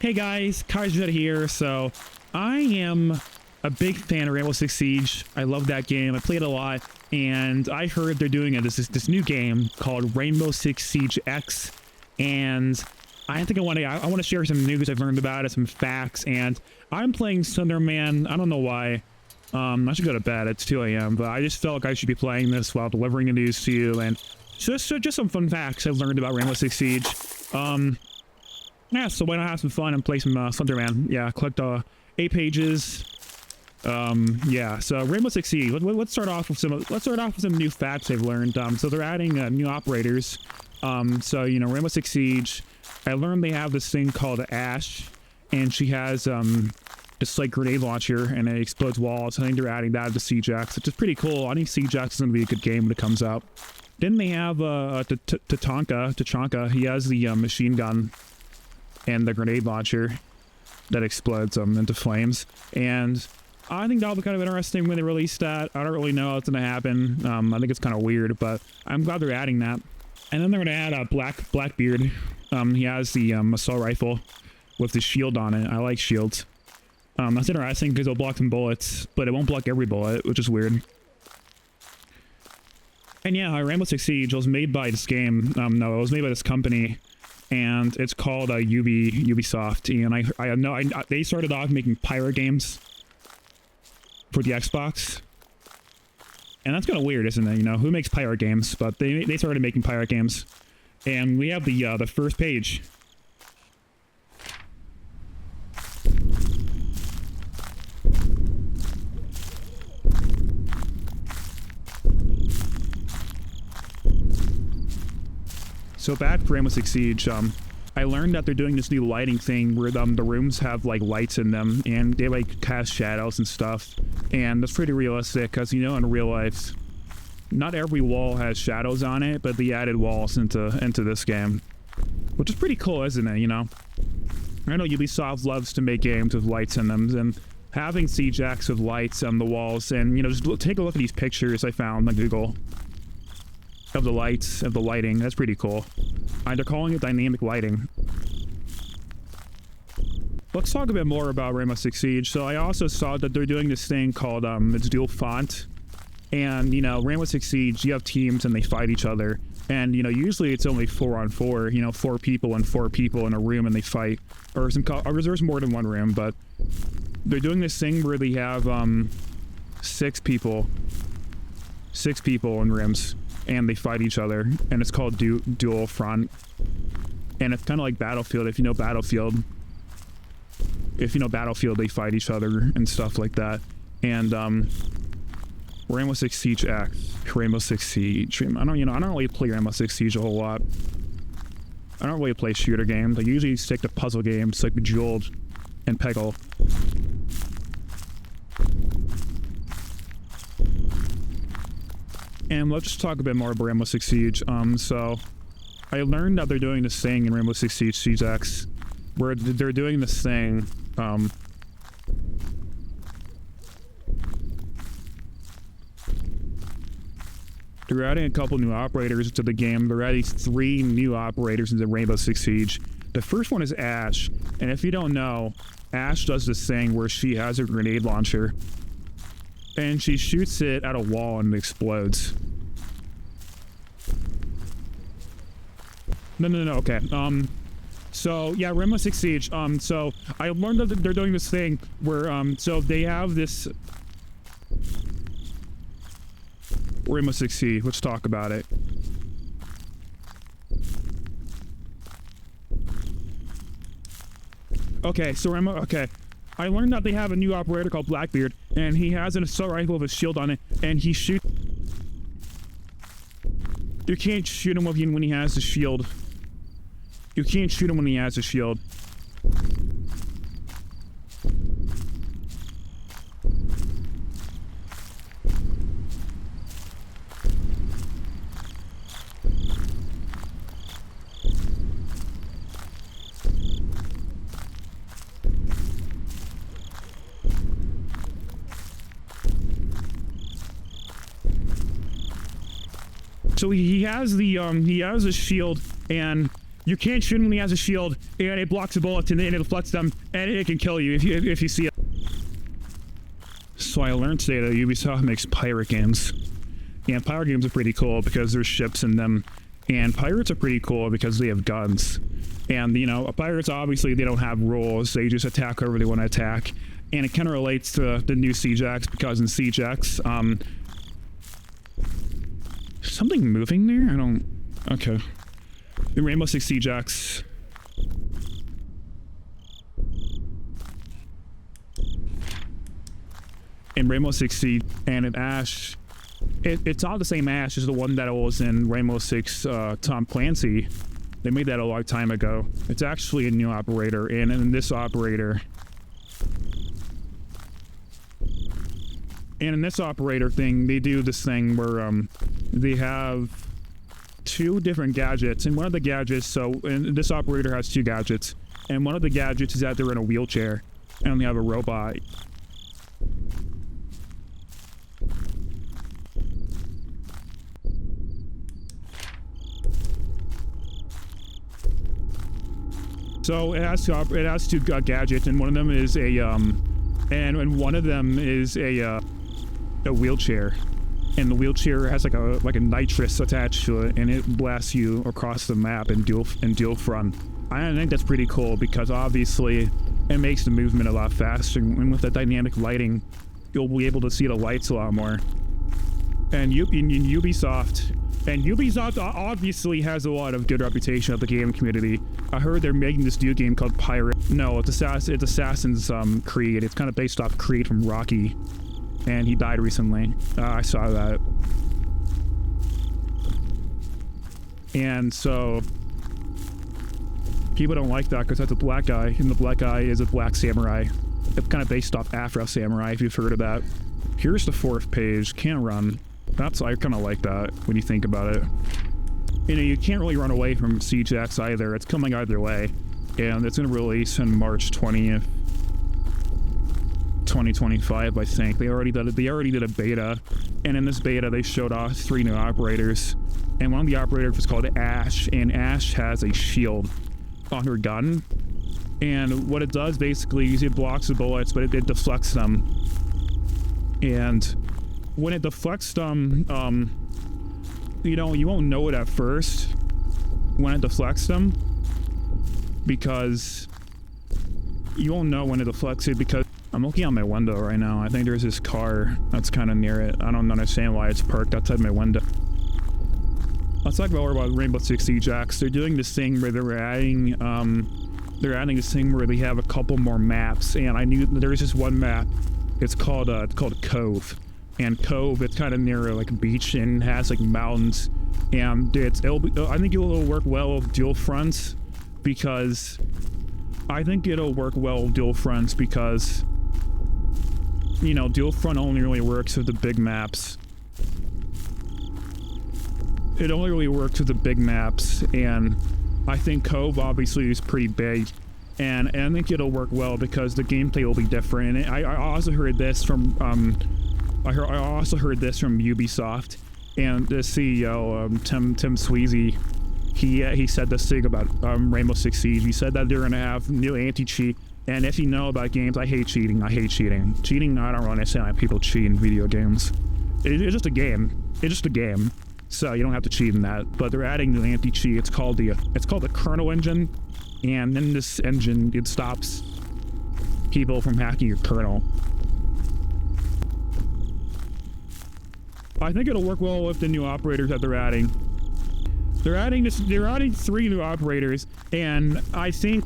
Hey guys, Kaiser here. So I am a big fan of Rainbow Six Siege. I love that game. I played it a lot, and I heard they're doing this new game called Rainbow Six Siege X, and I think I want to share some news I've learned about it, some facts, and I'm playing Slenderman. I don't know why. I should go to bed. It's 2 a.m., but I just felt like I should be playing this while delivering the news to you, and just some fun facts I've learned about Rainbow Six Siege. Yeah, so why not have some fun and play some Slenderman? Yeah, collect 8 pages. Yeah, so Rainbow Six Siege. Let's start off with some new facts I've learned. So they're adding new operators. So you know, Rainbow Six Siege. I learned they have this thing called Ash, and she has this like grenade launcher, and it explodes walls. I think they're adding that to Siege X, which is pretty cool. I think Siege X is gonna be a good game when it comes out. Then they have Tachanka. He has the machine gun and the grenade launcher that explodes into flames, and I think that'll be kind of interesting when they release that. I don't really know what's gonna happen. I think it's kind of weird, but I'm glad they're adding that. And then they're gonna add Blackbeard. He has the assault rifle with the shield on it. I like shields. That's interesting because it'll block some bullets, but it won't block every bullet, which is weird. And yeah, Rainbow Six Siege was made by this game. No, it was made by this company, and it's called Ubisoft. And I know they started off making pirate games for the Xbox, and that's kind of weird, isn't it? You know, who makes pirate games? But they started making pirate games, and we have the first page. So back to Rainbow Six Siege, I learned that they're doing this new lighting thing where the rooms have like lights in them, and they like cast shadows and stuff, and that's pretty realistic because, you know, in real life, not every wall has shadows on it, but they added walls into this game, which is pretty cool, isn't it? You know, I know Ubisoft loves to make games with lights in them, and having Siege X with lights on the walls, and you know, just take a look at these pictures I found on Google of the lights, of the lighting. That's pretty cool. They're calling it dynamic lighting. Let's talk a bit more about Rainbow Six Siege. So I also saw that they're doing this thing called it's dual font, and you know, Rainbow Six Siege, you have teams and they fight each other, and you know, usually it's only 4-on-4. You know, 4 people and 4 people in a room and they fight, or there's more than one room, but they're doing this thing where they have 6 people in rooms, and they fight each other, and it's called dual front, and it's kind of like Battlefield. If you know Battlefield, they fight each other and stuff like that. And Rainbow Six Siege X, Rainbow Six Siege. I don't really play Rainbow Six Siege a whole lot. I don't really play shooter games. I usually stick to puzzle games like Bejeweled and Peggle. And let's just talk a bit more about Rainbow Six Siege. So I learned that they're doing this thing in Rainbow Six Siege Siege X, where they're doing this thing. They're adding a couple new operators to the game. They're adding 3 new operators into Rainbow Six Siege. The first one is Ash, and if you don't know, Ash does this thing where she has a grenade launcher, and she shoots it at a wall and it explodes. No, okay. So yeah, Rainbow Six Siege. So I learned that they're doing this thing where, so they have this Rainbow Six Siege. Let's talk about it. Okay, so I learned that they have a new operator called Blackbeard, and he has an assault rifle with a shield on it, and he shoots. You can't shoot him when he has the shield. You can't shoot him when he has a shield. So he has a shield, and You can't shoot him when he has a shield, and it blocks the bullets, and it deflects them, and it can kill you if you see it. So I learned today that Ubisoft makes pirate games. And pirate games are pretty cool because there's ships in them. And pirates are pretty cool because they have guns. And, you know, pirates, obviously, they don't have rules. They just attack whoever they want to attack. And it kind of relates to the new Siege X, because in Siege X, something moving there? I don't... Okay. In Rainbow Six Siege X... In Rainbow Six Siege and in Ash, it's not the same Ash as the one that was in Rainbow Six Tom Clancy. They made that a long time ago. It's actually a new operator, and in this operator... And in this operator thing, they do this thing where they have 2 different gadgets, and one of the gadgets, and this operator has 2 gadgets, and one of the gadgets is that they're in a wheelchair, and they have a robot. So it has 2 gadgets, and one of them is a wheelchair, and the wheelchair has like a nitrous attached to it, and it blasts you across the map in dual front. I think that's pretty cool because obviously it makes the movement a lot faster, and with the dynamic lighting, you'll be able to see the lights a lot more. And Ubisoft obviously has a lot of good reputation of the game community. I heard they're making this new game called Pirate. No, it's Assassin's Creed. It's kind of based off Creed from Rocky, and he died recently. I saw that. And so people don't like that because that's a black guy, and the black guy is a black samurai. It's kind of based off Afro Samurai, if you've heard of that. Here's the 4th page. Can't run. I kind of like that when you think about it. You know, you can't really run away from Siege X either. It's coming either way. And it's going to release on March 20th, 2025, I think. They already did a beta. And in this beta, they showed off 3 new operators. And one of the operators was called Ash. And Ash has a shield on her gun. And what it does basically is it blocks the bullets, but it deflects them. And when it deflects them, you know, you won't know it at first when it deflects them, because you won't know when it deflects it, because I'm looking out my window right now. I think there's this car that's kind of near it. I don't understand why it's parked outside my window. Let's talk more about Rainbow Six Siege X. They're doing this thing where they're adding this thing where they have a couple more maps, and I knew there's this one map. It's called Cove. And Cove, it's kind of near like a beach and has like mountains, and I think it'll work well with dual fronts, because you know, dual front only really works with the big maps. It only really works with the big maps, and I think Cove obviously is pretty big, and I think it'll work well because the gameplay will be different. And I also heard this from I also heard this from Ubisoft, and the CEO, Tim Sweezy, he said this thing about Rainbow Six Siege. He said that they're gonna have new anti-cheat, and if you know about games, I hate cheating. Cheating, I don't really understand why people cheat in video games. It's just a game. So you don't have to cheat in that. But they're adding new anti-cheat. It's called the kernel engine, and in this engine, it stops people from hacking your kernel. I think it'll work well with the new operators that they're adding. They're adding 3 new operators, and I think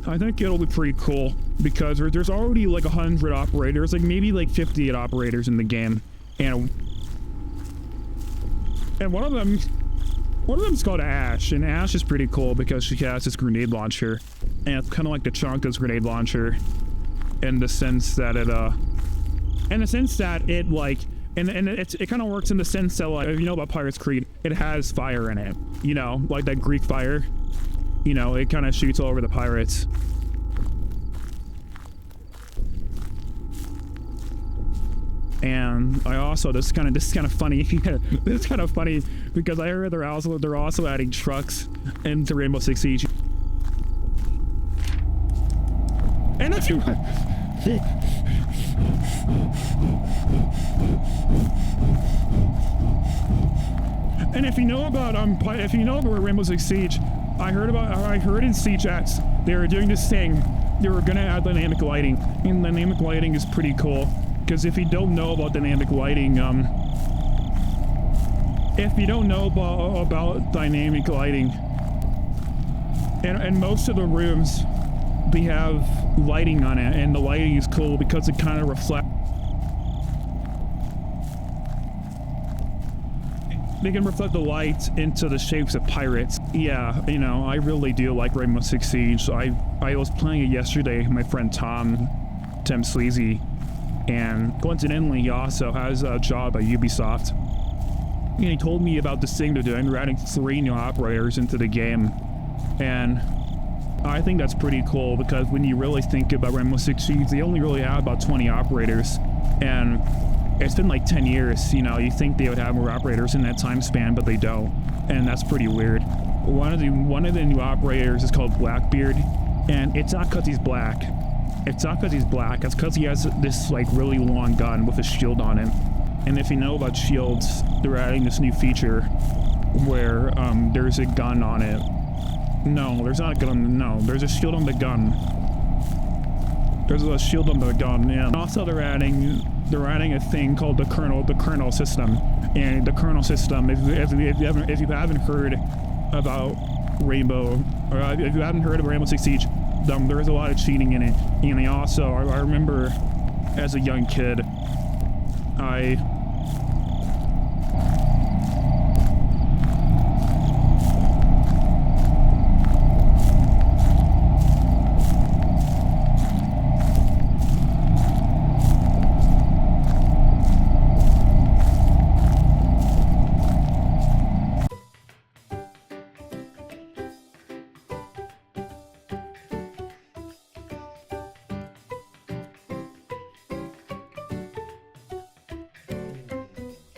it'll be pretty cool because there's already like 100 operators, like maybe like 58 operators in the game, and one of them's called Ash, and Ash is pretty cool because she has this grenade launcher, and it's kind of like the Chonka's grenade launcher, in the sense that it kind of works in the sense that, like, if you know about Pirates Creed, it has fire in it, you know, like that Greek fire, you know, it kind of shoots all over the pirates. And I also, this is kind of funny. This is kind of funny because I heard they're also adding trucks into Rainbow Six Siege. And if you know about Rainbow Six Siege, I heard in Siege Chats they were doing this thing. They were gonna add dynamic lighting, and dynamic lighting is pretty cool. Because if you don't know about dynamic lighting, and most of the rooms, they have lighting on it, and the lighting is cool because it kind of reflects. They can reflect the light into the shapes of pirates. Yeah, you know, I really do like Rainbow Six Siege. I was playing it yesterday with my friend Tim Sleazy, and coincidentally he also has a job at Ubisoft. And he told me about this thing they're doing. They're adding 3 new operators into the game, and I think that's pretty cool because when you really think about Rainbow Six Siege, they only really have about 20 operators, and it's been like 10 years, you know, you think they would have more operators in that time span, but they don't, and that's pretty weird. One of the new operators is called Blackbeard, and it's not because he's black. It's not because he's black, it's because he has this like really long gun with a shield on it. And if you know about shields, they're adding this new feature where there's a gun on it. No, there's not a gun, no, there's a shield on the gun. There's a shield on the gun, and also they're adding a thing called the kernel system. And the kernel system, if you haven't heard about Rainbow, or if you haven't heard of Rainbow Six Siege, there's a lot of cheating in it. And I remember as a young kid, I